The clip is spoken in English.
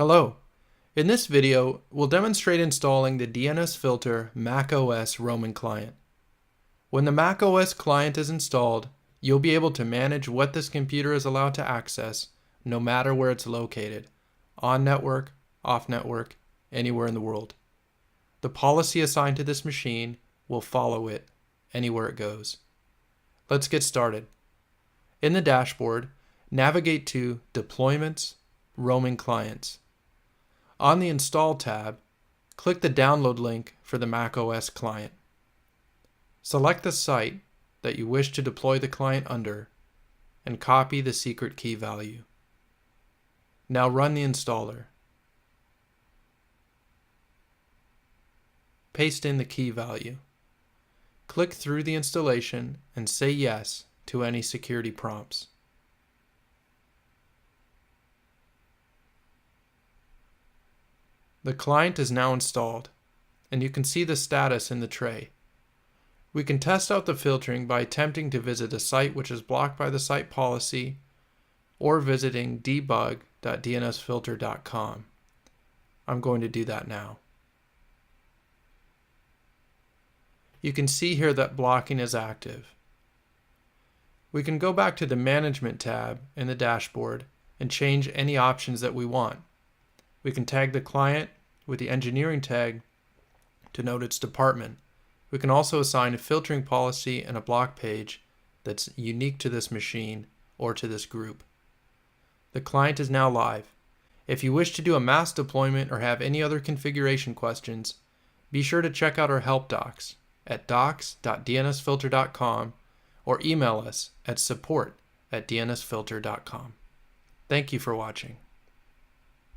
Hello. In this video, we'll demonstrate installing the DNSFilter macOS Roaming Client. When the macOS client is installed, you'll be able to manage what this computer is allowed to access, no matter where it's located, on network, off network, anywhere in the world. The policy assigned to this machine will follow it anywhere it goes. Let's get started. In the dashboard, navigate to Deployments, Roaming Clients. On the Install tab, click the download link for the macOS client. Select the site that you wish to deploy the client under and copy the secret key value. Now run the installer. Paste in the key value. Click through the installation and say yes to any security prompts. The client is now installed, and you can see the status in the tray. We can test out the filtering by attempting to visit a site which is blocked by the site policy or visiting debug.dnsfilter.com. I'm going to do that now. You can see here that blocking is active. We can go back to the Management tab in the dashboard and change any options that we want. We can tag the client with the engineering tag to note its department. We can also assign a filtering policy and a block page that's unique to this machine or to this group. The client is now live. If you wish to do a mass deployment or have any other configuration questions, be sure to check out our help docs at docs.dnsfilter.com or email us at support@dnsfilter.com. Thank you for watching.